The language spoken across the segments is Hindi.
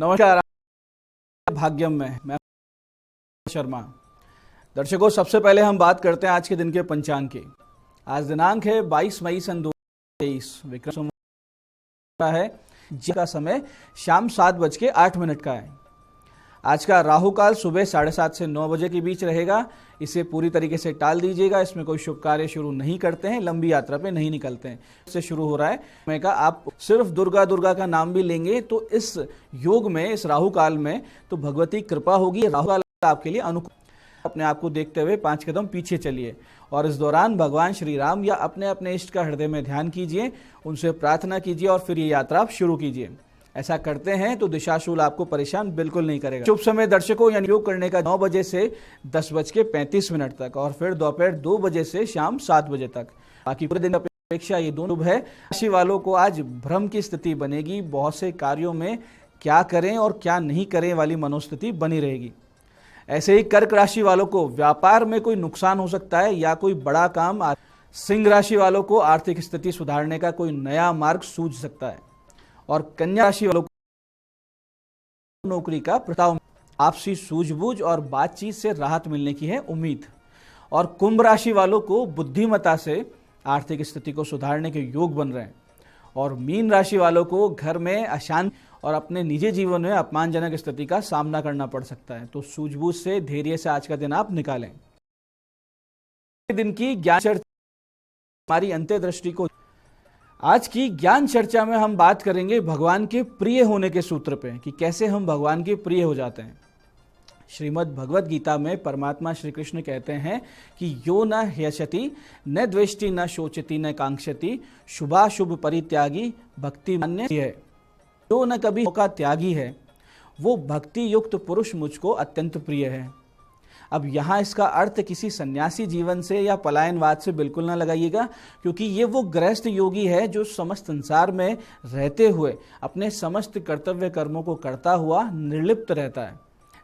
नमस्कार, भाग्यम में मैं शर्मा। दर्शकों, सबसे पहले हम बात करते हैं आज के दिन के पंचांग की। आज दिनांक है 22 मई सन 2023, विक्रम संवत है, जिसका समय शाम 7:08 का है। आज का राहु काल सुबह 7:30 से 9 बजे के बीच रहेगा। इसे पूरी तरीके से टाल दीजिएगा। इसमें कोई शुभ कार्य शुरू नहीं करते हैं, लंबी यात्रा पे नहीं निकलते हैं। इससे शुरू हो रहा है समय का, आप सिर्फ दुर्गा का नाम भी लेंगे तो इस योग में, इस राहु काल में तो भगवती कृपा होगी। राहु काल आपके लिए अनुकूल। अपने आप को देखते हुए 5 कदम पीछे चलिए और इस दौरान भगवान श्री राम या अपने अपने इष्ट का हृदय में ध्यान कीजिए, उनसे प्रार्थना कीजिए और फिर ये यात्रा आप शुरू कीजिए। ऐसा करते हैं तो दिशाशूल आपको परेशान बिल्कुल नहीं करेगा। शुभ समय दर्शकों, यानी योग करने का 9 बजे से 10:35 तक और फिर दोपहर 2 बजे से शाम 7 बजे तक। बाकी पूरे दिन अपेक्षा ये दोनों शुभ है। राशि वालों को आज भ्रम की स्थिति बनेगी। बहुत से कार्यों में क्या करें और क्या नहीं करें वाली मनोस्थिति बनी रहेगी। ऐसे ही कर्क राशि वालों को व्यापार में कोई नुकसान हो सकता है या कोई बड़ा काम। सिंह राशि वालों को आर्थिक स्थिति सुधारने का कोई नया मार्ग सूझ सकता है और कन्या राशि वालों को नौकरी का प्रस्ताव, आपसी सूझबूझ और बातचीत से राहत मिलने की है उम्मीद। और कुंभ राशि वालों को बुद्धिमत्ता से आर्थिक स्थिति को सुधारने के योग बन रहे हैं। और मीन राशि वालों को घर में अशांति और अपने निजी जीवन में अपमानजनक स्थिति का सामना करना पड़ सकता है। तो सूझबूझ से, धैर्य से आज का दिन आप निकालें। दिन की ज्ञान चर्चा, हमारी अंत्यदृष्टि को, आज की ज्ञान चर्चा में हम बात करेंगे भगवान के प्रिय होने के सूत्र पे कि कैसे हम भगवान के प्रिय हो जाते हैं। श्रीमद् भगवद गीता में परमात्मा श्री कृष्ण कहते हैं कि यो न ह्यशति न द्वेष्टि न शोचति न कांक्षति शुभाशुभ परित्यागी भक्ति मान्य है। जो न कभी का त्यागी है वो भक्ति युक्त पुरुष मुझको अत्यंत प्रिय है। अब यहाँ इसका अर्थ किसी सन्यासी जीवन से या पलायनवाद से बिल्कुल ना लगाइएगा, क्योंकि ये वो गृहस्थ योगी है जो समस्त संसार में रहते हुए अपने समस्त कर्तव्य कर्मों को करता हुआ निर्लिप्त रहता है,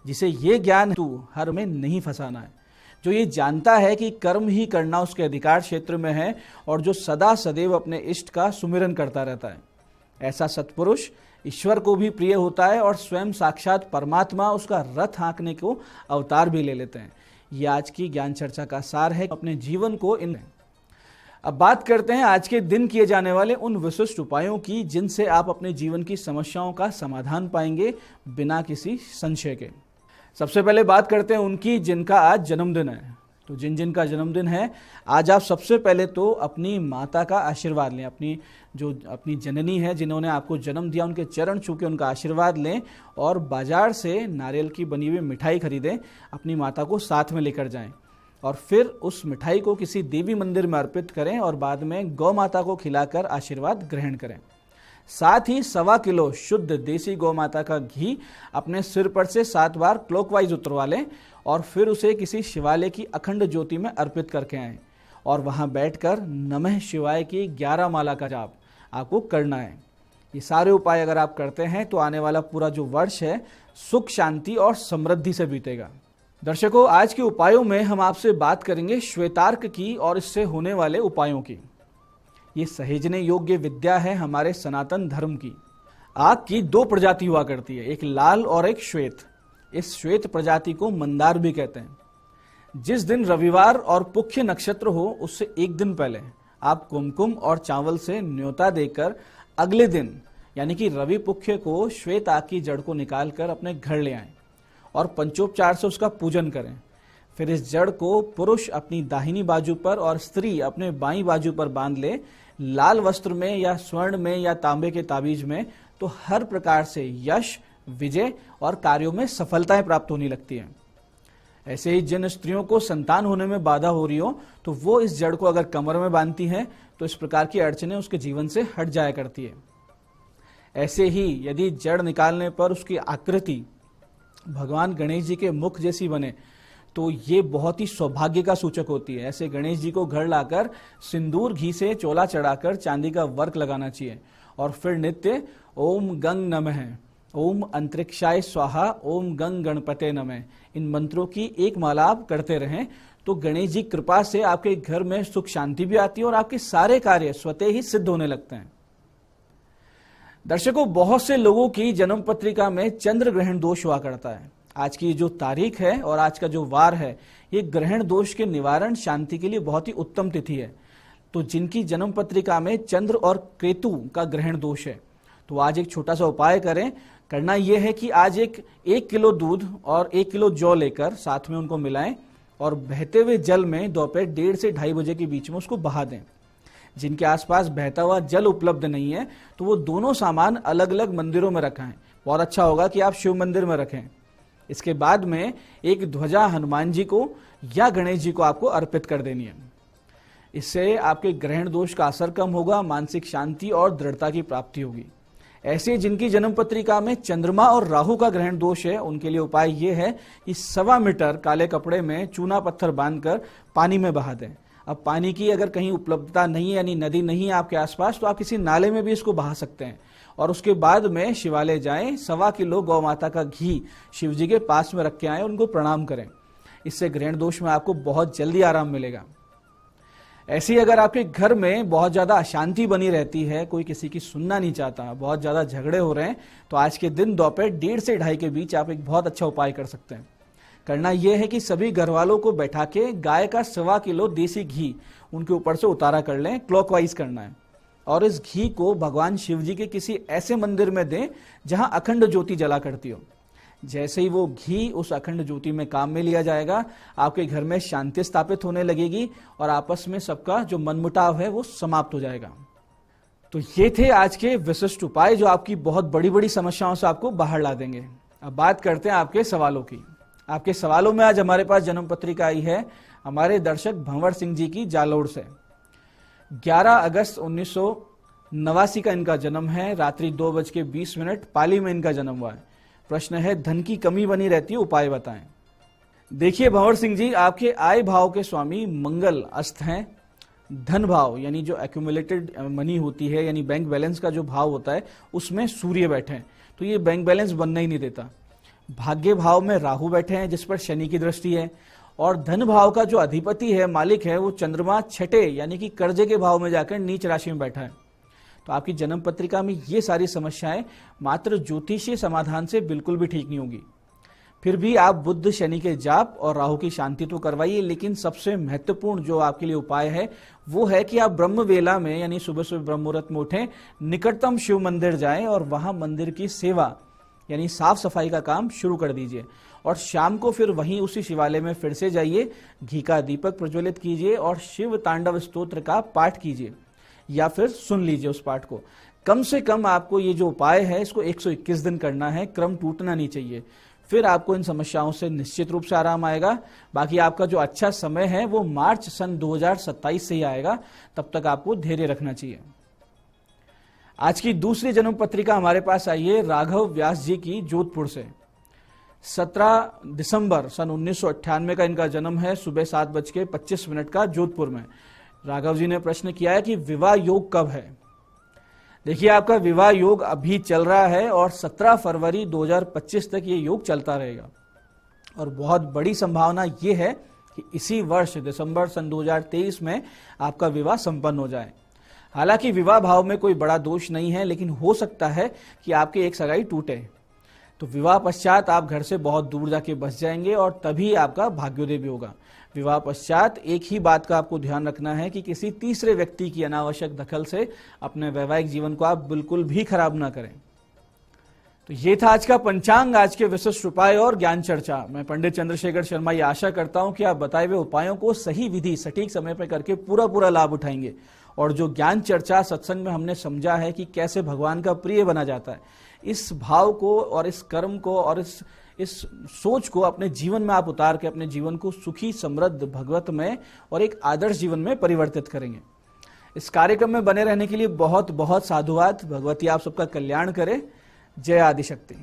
जिसे ये ज्ञान तू हर में नहीं फंसाना है, जो ये जानता है कि कर्म ही करना उसके अधिकार क्षेत्र में है और जो सदा सदैव अपने इष्ट का सुमिरन करता रहता है। ऐसा सत्पुरुष ईश्वर को भी प्रिय होता है और स्वयं साक्षात परमात्मा उसका रथ हाँकने को अवतार भी ले लेते हैं। ये आज की ज्ञान चर्चा का सार है। अपने जीवन को इन अब बात करते हैं आज के दिन किए जाने वाले उन विशिष्ट उपायों की जिनसे आप अपने जीवन की समस्याओं का समाधान पाएंगे बिना किसी संशय के। सबसे पहले बात करते हैं उनकी जिनका आज जन्मदिन है। तो जिनका जन्मदिन है आज, आप सबसे पहले तो अपनी माता का आशीर्वाद लें। अपनी जननी है, जिन्होंने आपको जन्म दिया, उनके चरण छू के उनका आशीर्वाद लें और बाजार से नारियल की बनी हुई मिठाई खरीदें, अपनी माता को साथ में लेकर जाएं और फिर उस मिठाई को किसी देवी मंदिर में अर्पित करें और बाद में गौ माता को खिलाकर आशीर्वाद ग्रहण करें। साथ ही 1.25 किलो शुद्ध देसी गौ माता का घी अपने सिर पर से 7 बार क्लॉकवाइज उतरवा लें और फिर उसे किसी शिवालय की अखंड ज्योति में अर्पित करके आएं और वहां बैठकर नमः शिवाय की 11 माला का जाप आपको करना है। ये सारे उपाय अगर आप करते हैं तो आने वाला पूरा जो वर्ष है सुख, शांति और समृद्धि से बीतेगा। दर्शकों, आज के उपायों में हम आपसे बात करेंगे श्वेतार्क की और इससे होने वाले उपायों की। ये सहेजने योग्य विद्या है हमारे सनातन धर्म की। आग की 2 प्रजाति हुआ करती है, एक लाल और एक श्वेत। इस श्वेत प्रजाति को मंदार भी कहते हैं। जिस दिन रविवार और पुख्य नक्षत्र हो उससे एक दिन पहले आप कुमकुम और चावल से न्योता देकर अगले दिन यानी कि रवि पुख्य को श्वेत आग की जड़ को निकालकर अपने घर ले आएं और पंचोपचार से उसका पूजन करें। फिर इस जड़ को पुरुष अपनी दाहिनी बाजू पर और स्त्री अपने बाईं बाजू पर बांध ले, लाल वस्त्र में या स्वर्ण में या तांबे के ताबीज में, तो हर प्रकार से यश, विजय और कार्यों में सफलताएं प्राप्त होने लगती हैं। ऐसे ही जिन स्त्रियों को संतान होने में बाधा हो रही हो तो वो इस जड़ को अगर कमर में बांधती हैं तो इस प्रकार की अड़चनें उसके जीवन से हट जाया करती है। ऐसे ही यदि जड़ निकालने पर उसकी आकृति भगवान गणेश जी के मुख जैसी बने तो ये बहुत ही सौभाग्य का सूचक होती है। ऐसे गणेश जी को घर लाकर सिंदूर घी से चोला चढ़ाकर चांदी का वर्क लगाना चाहिए और फिर नित्य ओम गंग नमः, ओम अंतरिक्षाय स्वाहा, ओम गंग गणपते नमः, इन मंत्रों की एक माला आप करते रहें तो गणेश जी कृपा से आपके घर में सुख शांति भी आती है और आपके सारे कार्य स्वतः ही सिद्ध होने लगते हैं। दर्शकों, बहुत से लोगों की जन्म पत्रिका में चंद्र ग्रहण दोष हुआ करता है। आज की जो तारीख है और आज का जो वार है, ये ग्रहण दोष के निवारण शांति के लिए बहुत ही उत्तम तिथि है। तो जिनकी जन्म पत्रिका में चंद्र और केतु का ग्रहण दोष है, तो आज एक छोटा सा उपाय करें। करना यह है कि आज एक किलो दूध और 1 किलो जौ लेकर साथ में उनको मिलाएं और बहते हुए जल में दोपहर 1:30 से 2:30 बजे के बीच में उसको बहा दें। जिनके आसपास बहता हुआ जल उपलब्ध नहीं है, तो वो दोनों सामान अलग अलग मंदिरों में रखें। बहुत अच्छा होगा कि आप शिव मंदिर में रखें। इसके बाद में एक ध्वजा हनुमान जी को या गणेश जी को आपको अर्पित कर देनी है। इससे आपके ग्रहण दोष का असर कम होगा, मानसिक शांति और दृढ़ता की प्राप्ति होगी। ऐसे जिनकी जन्म पत्रिका में चंद्रमा और राहु का ग्रहण दोष है, उनके लिए उपाय यह है कि 1.25 मीटर काले कपड़े में चूना पत्थर बांधकर पानी में बहा दें। अब पानी की अगर कहीं उपलब्धता नहीं है, यानी नदी नहीं है आपके आसपास, तो आप किसी नाले में भी इसको बहा सकते हैं। और उसके बाद में शिवालय जाएं, 1.25 किलो गौ माता का घी शिव जी के पास में रख के आए, उनको प्रणाम करें। इससे ग्रहण दोष में आपको बहुत जल्दी आराम मिलेगा। ऐसे ही अगर आपके घर में बहुत ज्यादा अशांति बनी रहती है, कोई किसी की सुनना नहीं चाहता, बहुत ज्यादा झगड़े हो रहे हैं, तो आज के दिन दोपहर 1:30 से 2:30 के बीच आप एक बहुत अच्छा उपाय कर सकते हैं। करना यह है कि सभी घर वालों को बैठा के गाय का 1.25 किलो देसी घी उनके ऊपर से उतारा कर लें, क्लॉकवाइज करना है। और इस घी को भगवान शिव जी के किसी ऐसे मंदिर में दें जहां अखंड ज्योति जला करती हो। जैसे ही वो घी उस अखंड ज्योति में काम में लिया जाएगा, आपके घर में शांति स्थापित होने लगेगी और आपस में सबका जो मनमुटाव है वो समाप्त हो जाएगा। तो ये थे आज के विशिष्ट उपाय जो आपकी बहुत बड़ी बड़ी समस्याओं से आपको बाहर ला देंगे। अब बात करते हैं आपके सवालों की। आपके सवालों में आज हमारे पास जन्म पत्रिका आई है हमारे दर्शक भंवर सिंह जी की जालोर से। 11 अगस्त 1989 का इनका जन्म है। रात्रि 2:20 पाली में इनका जन्म हुआ है। प्रश्न है, धन की कमी बनी रहती है, उपाय बताएं। देखिए भंवर सिंह जी, आपके आय भाव के स्वामी मंगल अस्त हैं। धन भाव यानी जो एक्यूमुलेटेड मनी होती है, यानी बैंक बैलेंस का जो भाव होता है, उसमें सूर्य बैठे हैं, तो ये बैंक बैलेंस बनना ही नहीं देता। भाग्य भाव में राहु बैठे हैं जिस पर शनि की दृष्टि है, और धन भाव का जो अधिपति है, मालिक है, वो चंद्रमा छठे यानी कि कर्जे के भाव में जाकर नीच राशि में बैठा है। तो आपकी जन्म पत्रिका में ये सारी समस्याएं मात्र ज्योतिषीय समाधान से बिल्कुल भी ठीक नहीं होगी। फिर भी आप बुध शनि के जाप और राहु की शांति तो करवाइए, लेकिन सबसे महत्वपूर्ण जो आपके लिए उपाय है वो है कि आप ब्रह्म वेला में यानी सुबह सुबह ब्रह्म मुहूर्त में उठें, निकटतम शिव मंदिर जाएं और वहां मंदिर की सेवा यानी साफ सफाई का काम शुरू कर दीजिए। और शाम को फिर वहीं उसी शिवालय में फिर से जाइए, घी का दीपक प्रज्वलित कीजिए और शिव तांडव स्तोत्र का पाठ कीजिए या फिर सुन लीजिए उस पाठ को। कम से कम आपको ये जो उपाय है इसको 121 दिन करना है, क्रम टूटना नहीं चाहिए। फिर आपको इन समस्याओं से निश्चित रूप से आराम आएगा। बाकी आपका जो अच्छा समय है वो मार्च सन 2027 से ही आएगा, तब तक आपको धैर्य रखना चाहिए। आज की दूसरी जन्म पत्रिका हमारे पास आई है राघव व्यास जी की, जोधपुर से। 17 दिसंबर सन 1998 का इनका जन्म है, सुबह 7:25 का, जोधपुर में। राघव जी ने प्रश्न किया है कि विवाह योग कब है। देखिए, आपका विवाह योग अभी चल रहा है और 17 फरवरी 2025 तक ये योग चलता रहेगा। और बहुत बड़ी संभावना ये है कि इसी वर्ष दिसंबर सन 2023 में आपका विवाह संपन्न हो जाए। हालांकि विवाह भाव में कोई बड़ा दोष नहीं है, लेकिन हो सकता है कि आपके एक सगाई टूटे। तो विवाह पश्चात आप घर से बहुत दूर जाके बस जाएंगे और तभी आपका भाग्योदय भी होगा। विवाह पश्चात एक ही बात का आपको ध्यान रखना है कि किसी तीसरे व्यक्ति की अनावश्यक दखल से अपने वैवाहिक जीवन को आप बिल्कुल भी खराब ना करें। तो ये था आज का पंचांग, आज के विशिष्ट उपाय और ज्ञान चर्चा। मैं पंडित चंद्रशेखर शर्मा ये आशा करता हूं कि आप बताए हुए उपायों को सही विधि सटीक समय पर करके पूरा लाभ उठाएंगे। और जो ज्ञान चर्चा सत्संग में हमने समझा है कि कैसे भगवान का प्रिय बना जाता है, इस भाव को और इस कर्म को और इस सोच को अपने जीवन में आप उतार के अपने जीवन को सुखी, समृद्ध, भगवतमय और एक आदर्श जीवन में परिवर्तित करेंगे। इस कार्यक्रम में बने रहने के लिए बहुत बहुत साधुवाद। भगवती आप सबका कल्याण करे। जय आदिशक्ति।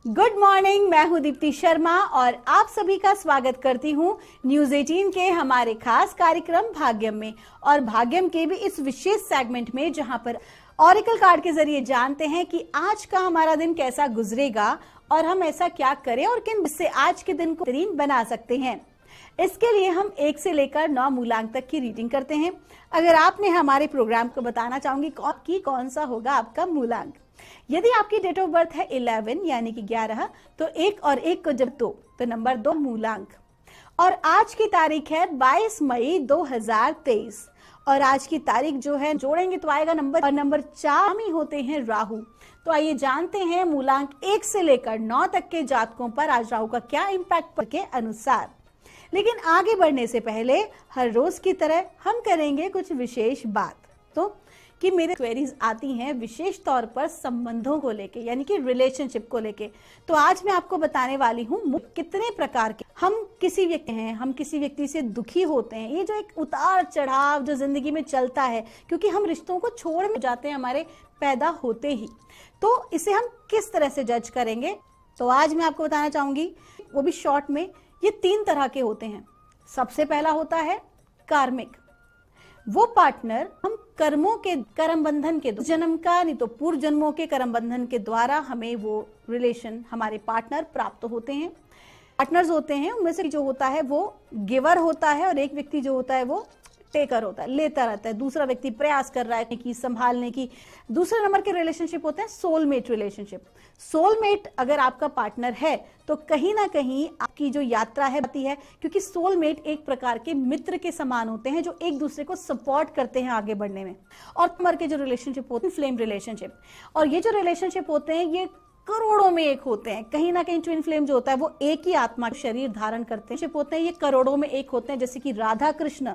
गुड मॉर्निंग, मैं हूं दीप्ति शर्मा और आप सभी का स्वागत करती हूं न्यूज 18 के हमारे खास कार्यक्रम भाग्यम में। और भाग्यम के भी इस विशेष सेगमेंट में जहां पर ऑरेकल कार्ड के जरिए जानते हैं कि आज का हमारा दिन कैसा गुजरेगा और हम ऐसा क्या करें और किन से आज के दिन को बेहतरीन बना सकते हैं। इसके लिए हम 1 से लेकर 9 मूलांक तक की रीडिंग करते हैं। अगर आपने हमारे प्रोग्राम को बताना चाहूंगी कि कौन सा होगा आपका मूलांक। यदि आपकी डेट ऑफ बर्थ है 11 यानी कि 11, तो 1 और 1 को जब तो नंबर 2 मूलांक। और आज की तारीख है 22 मई 2023 और आज की तारीख जो है जोड़ेंगे तो आएगा नंबर, और नंबर 4 में होते हैं राहु। तो आइए जानते हैं मूलांक 1 से लेकर 9 तक के जातकों पर आज राहु का क्या इम्पैक्ट के अनुसार। लेकिन आगे बढ़ने से पहले हर रोज की तरह हम करेंगे कुछ विशेष बात। तो कि मेरे क्वेरीज आती हैं विशेष तौर पर संबंधों को लेके, यानी कि रिलेशनशिप को लेके। तो आज मैं आपको बताने वाली हूँ कितने प्रकार के हम किसी व्यक्ति हैं, हम किसी व्यक्ति से दुखी होते हैं। ये जो एक उतार चढ़ाव जो जिंदगी में चलता है, क्योंकि हम रिश्तों को छोड़ में जाते हैं हमारे पैदा होते ही, तो इसे हम किस तरह से जज करेंगे। तो आज मैं आपको बताना चाहूंगी, वो भी शॉर्ट में। ये 3 तरह के होते हैं। सबसे पहला होता है कार्मिक, वो पार्टनर हम कर्मों के कर्म बंधन के जन्म का नहीं तो पूर्व जन्मों के कर्म बंधन के द्वारा हमें वो रिलेशन, हमारे पार्टनर प्राप्त होते हैं। पार्टनर्स होते हैं, उनमें से जो होता है वो गिवर होता है और एक व्यक्ति जो होता है वो टेकर होता है, लेता रहता है। दूसरा व्यक्ति प्रयास कर रहा है कि संभालने की। दूसरे नंबर के रिलेशनशिप होते हैं सोलमेट रिलेशनशिप। सोलमेट अगर आपका पार्टनर है तो कहीं ना कहीं आपकी जो यात्रा है आती है, क्योंकि सोलमेट एक प्रकार के मित्र के समान होते हैं जो एक दूसरे को सपोर्ट करते हैं आगे बढ़ने में। और नंबर के जो रिलेशनशिप होते हैं फ्लेम रिलेशनशिप, और ये जो रिलेशनशिप होते हैं ये करोड़ों में एक होते हैं। कहीं ना कहीं ट्विन फ्लेम जो होता है वो एक ही आत्मा शरीर धारण करते हैं होते हैं, ये करोड़ों में एक होते हैं। जैसे कि राधा कृष्ण,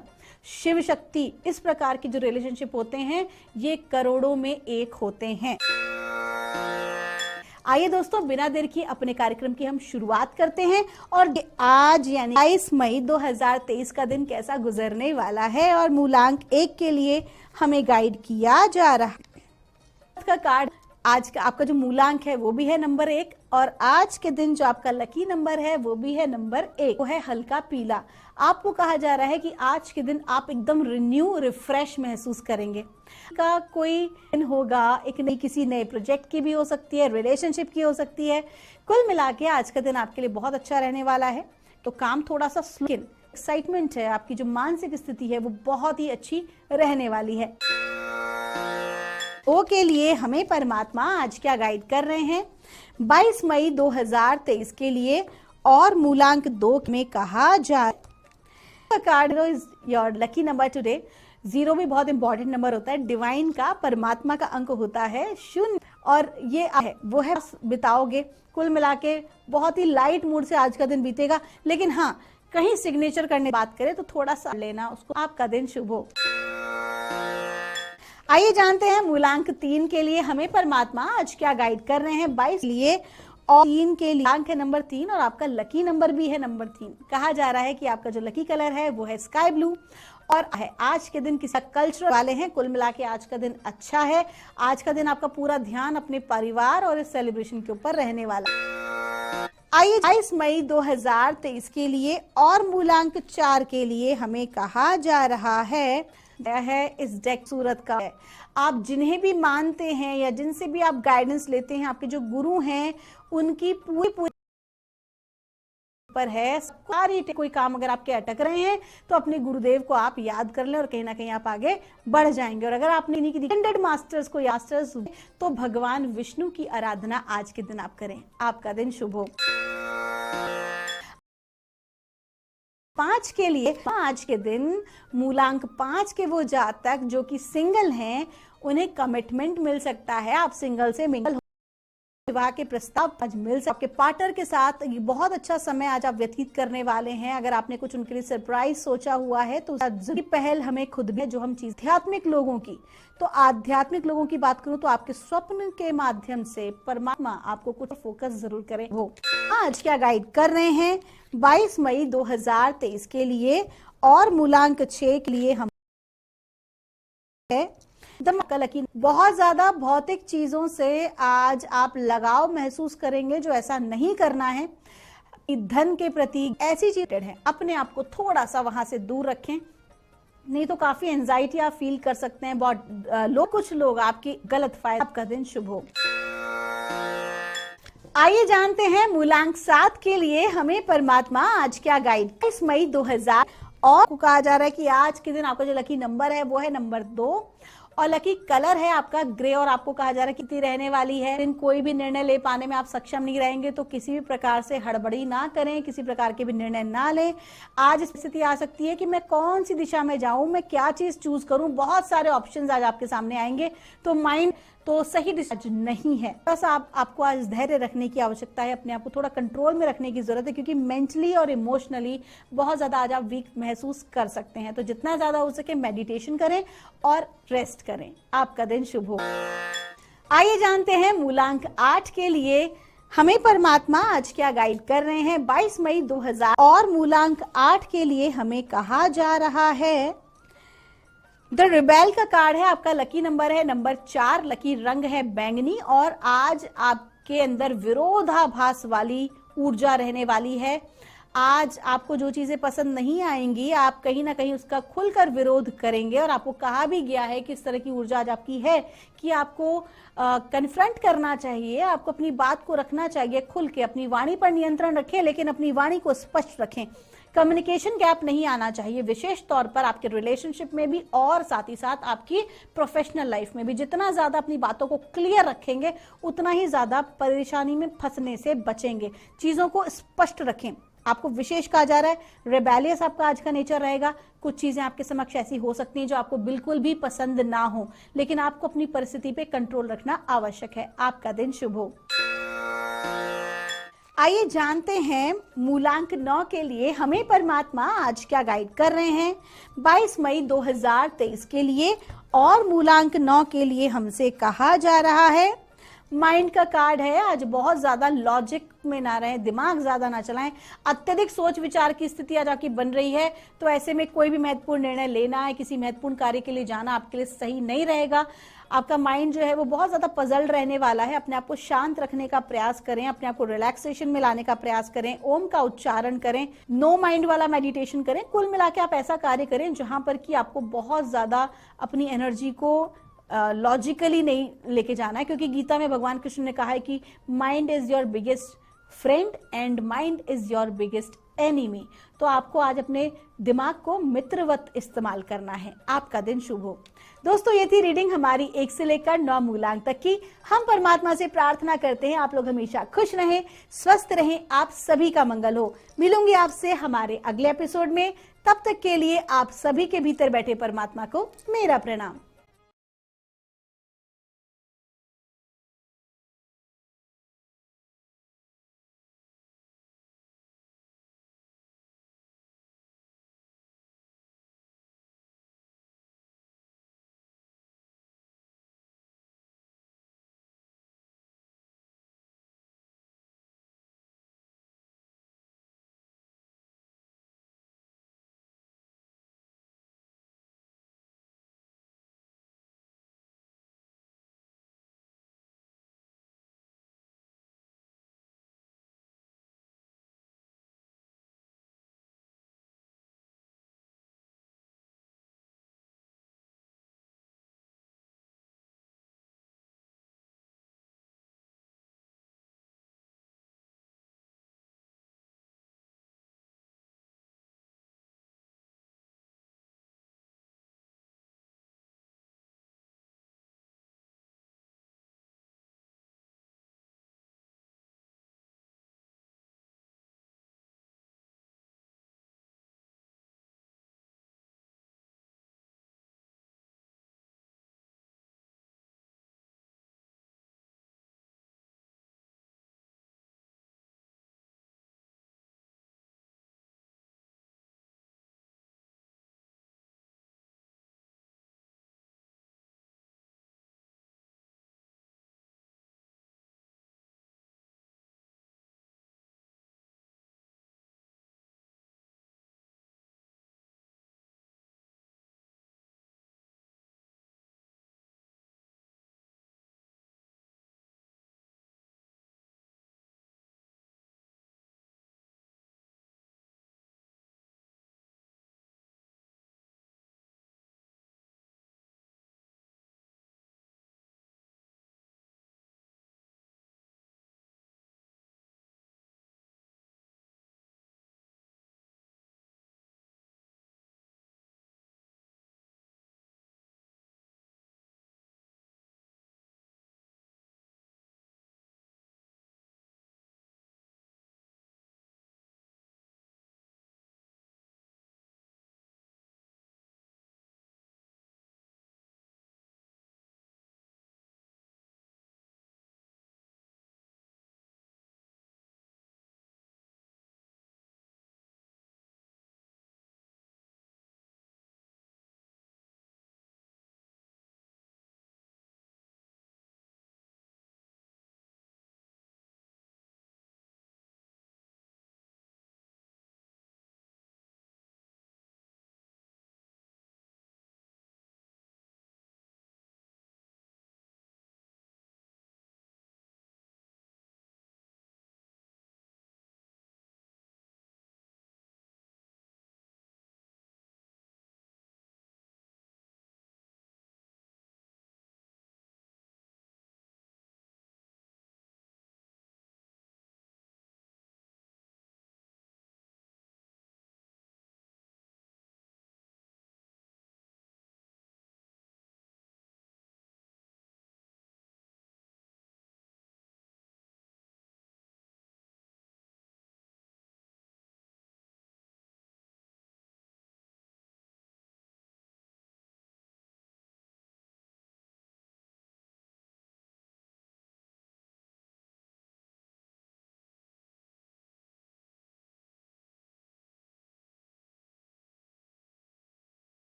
शिव शक्ति, इस प्रकार की जो रिलेशनशिप होते हैं ये करोड़ों में एक होते हैं। आइए दोस्तों, बिना देर किए अपने कार्यक्रम की हम शुरुआत करते हैं। और आज यानी 22 मई 2023 का दिन कैसा गुजरने वाला है और मूलांक 1 के लिए हमें गाइड किया जा रहा है। का कार्ड आज का आपका जो मूलांक है वो भी है नंबर 1 और आज के दिन जो आपका लकी नंबर है वो भी है नंबर 1, वो है हल्का पीला। आपको कहा जा रहा है कि आज के दिन आप एकदम रिन्यू रिफ्रेश महसूस करेंगे। का कोई दिन होगा, एक नई किसी नए प्रोजेक्ट की भी हो सकती है, रिलेशनशिप की हो सकती है। कुल मिला के आज का दिन आपके लिए बहुत अच्छा रहने वाला है। तो काम थोड़ा सा स्लो, एक्साइटमेंट है, आपकी जो मानसिक स्थिति है वो बहुत ही अच्छी रहने वाली है। के लिए हमें परमात्मा आज क्या गाइड कर रहे हैं 22 मई 2023 के लिए। और मूलांक 2 में कहा जाए card is your lucky number today. 0 भी बहुत इंपॉर्टेंट नंबर होता है, डिवाइन का, परमात्मा का अंक होता है 0 और ये है वो है बिताओगे। कुल मिला के बहुत ही लाइट मूड से आज का दिन बीतेगा। लेकिन हाँ, कहीं सिग्नेचर करने की बात करें तो थोड़ा सा लेना उसको। आपका दिन शुभ हो। आइए जानते हैं मूलांक 3 के लिए हमें परमात्मा आज क्या गाइड कर रहे हैं 22 लिए। और 3 के लिए अंक है नंबर 3 और आपका लकी नंबर भी है नंबर 3। कहा जा रहा है कि आपका जो लकी कलर है वो है स्काई ब्लू और है आज के दिन किसी कल्चरल वाले हैं। कुल मिला के आज का दिन अच्छा है। आज का दिन आपका पूरा ध्यान अपने परिवार और इस सेलिब्रेशन के ऊपर रहने वाला। आइए 22 मई 2023 के लिए और मूलांक 4 के लिए हमें कहा जा रहा है इस डेक सूरत का है। आप जिन्हें भी मानते हैं या जिनसे भी आप गाइडेंस लेते हैं, आपके जो गुरु हैं उनकी पूरी पर है सारी। कोई काम अगर आपके अटक रहे हैं तो अपने गुरुदेव को आप याद कर लें और कहीं ना कहीं आप आगे बढ़ जाएंगे। और अगर आपने इन्हीं की 100 मास्टर्स को मास्टर्स तो भगवान विष्णु की आराधना आज के दिन आप करें। आपका दिन शुभ हो। 5 के लिए आज के दिन मूलांक 5 के वो जातक जो कि सिंगल हैं उन्हें कमिटमेंट मिल सकता है। आप सिंगल से मिंगल विवाह के प्रस्ताव आज मिल सकते। आपके पार्टनर के साथ ये बहुत अच्छा समय आज आप व्यतीत करने वाले हैं। अगर आपने कुछ उनके लिए सरप्राइज सोचा हुआ है तो पहल हमें खुद भी जो हम चीज आध्यात्मिक लोगों की, तो आध्यात्मिक लोगों की बात करूं तो आपके स्वप्न के माध्यम से परमात्मा आपको कुछ फोकस जरूर करें। वो आज क्या गाइड कर रहे हैं 22 मई 2023 के लिए और मूलांक 6 के लिए हम एकदम लकी। बहुत ज्यादा भौतिक चीजों से आज आप लगाव महसूस करेंगे, जो ऐसा नहीं करना है। धन के प्रति ऐसी चीजें हैं, अपने आप को थोड़ा सा वहां से दूर रखें, नहीं तो काफी एंजाइटी आप फील कर सकते हैं। बहुत कुछ लोग आपकी गलत फायदा। आपका दिन शुभ हो। आइए जानते हैं मूलांक 7 के लिए हमें परमात्मा आज क्या गाइड। 21 मई 2000 और कहा जा रहा है कि आज के दिन आपका जो लकी नंबर है वो है नंबर 2 और लकी कलर है आपका ग्रे। और आपको कहा जा रहा है कितनी रहने वाली है। दिन कोई भी निर्णय ले पाने में आप सक्षम नहीं रहेंगे, तो किसी भी प्रकार से हड़बड़ी ना करें, किसी प्रकार के भी निर्णय ना लें। आज स्थिति आ सकती है कि मैं कौन सी दिशा में जाऊं, मैं क्या चीज चूज करूं, बहुत सारे ऑप्शंस आज आपके सामने आएंगे। तो माइंड तो सही डिसीजन नहीं है। बस आपको आज धैर्य रखने की आवश्यकता है, अपने आप को थोड़ा कंट्रोल में रखने की जरूरत है, क्योंकि मेंटली और इमोशनली बहुत ज्यादा आज आप वीक महसूस कर सकते हैं। तो जितना ज्यादा हो सके मेडिटेशन करें और रेस्ट करें। आपका दिन शुभ हो। आइए जानते हैं मूलांक 8 के लिए हमें परमात्मा आज क्या गाइड कर रहे हैं। 22 मई 2000 और मूलांक 8 के लिए हमें कहा जा रहा है द रिबेल का कार्ड है। आपका लकी नंबर है नंबर 4, लकी रंग है बैंगनी और आज आपके अंदर विरोधाभास वाली ऊर्जा रहने वाली है। आज आपको जो चीजें पसंद नहीं आएंगी, आप कहीं ना कहीं उसका खुलकर विरोध करेंगे। और आपको कहा भी गया है कि इस तरह की ऊर्जा आज आपकी है कि आपको कन्फ्रंट करना चाहिए, आपको अपनी बात को रखना चाहिए खुल के। अपनी वाणी पर नियंत्रण रखें, लेकिन अपनी वाणी को स्पष्ट रखें। कम्युनिकेशन गैप नहीं आना चाहिए, विशेष तौर पर आपके रिलेशनशिप में भी और साथ ही साथ आपकी प्रोफेशनल लाइफ में भी। जितना ज्यादा अपनी बातों को क्लियर रखेंगे, उतना ही ज्यादा परेशानी में फंसने से बचेंगे। चीजों को स्पष्ट रखें। आपको विशेष कहा जा रहा है, रेबेलियस आपका आज का नेचर रहेगा। कुछ चीजें आपके समक्ष ऐसी हो सकती हैं जो आपको बिल्कुल भी पसंद ना हो, लेकिन आपको अपनी परिस्थिति पे कंट्रोल रखना आवश्यक है। आपका दिन शुभ हो। आइए जानते हैं मूलांक 9 के लिए हमें परमात्मा आज क्या गाइड कर रहे हैं। 22 मई 2023 के लिए और मूलांक 9 के लिए हमसे कहा जा रहा है, माइंड का कार्ड है। आज बहुत ज्यादा लॉजिक में ना रहें, दिमाग ज्यादा ना चलाएं। अत्यधिक सोच विचार की स्थिति आज आपकी बन रही है, तो ऐसे में कोई भी महत्वपूर्ण निर्णय लेना है, किसी महत्वपूर्ण कार्य के लिए जाना आपके लिए सही नहीं रहेगा। आपका माइंड जो है वो बहुत ज्यादा पजल्ड रहने वाला है। अपने आप को शांत रखने का प्रयास करें, अपने आप को रिलैक्सेशन में लाने का प्रयास करें, ओम का उच्चारण करें, नो माइंड वाला मेडिटेशन करें। कुल मिला के आप ऐसा कार्य करें जहां पर कि आपको बहुत ज्यादा अपनी एनर्जी को लॉजिकली नहीं लेके जाना है, क्योंकि गीता में भगवान कृष्ण ने कहा है कि mind is your biggest friend and mind is your biggest enemy. तो आपको आज अपने दिमाग को मित्रवत इस्तेमाल करना है। आपका दिन शुभ हो। दोस्तों, ये थी रीडिंग हमारी 1 से लेकर 9 मूलांक तक की। हम परमात्मा से प्रार्थना करते हैं आप लोग हमेशा खुश रहें, स्वस्थ रहें, आप सभी का मंगल हो। मिलूंगी आपसे हमारे अगले एपिसोड में। तब तक के लिए आप सभी के भीतर बैठे परमात्मा को मेरा प्रणाम।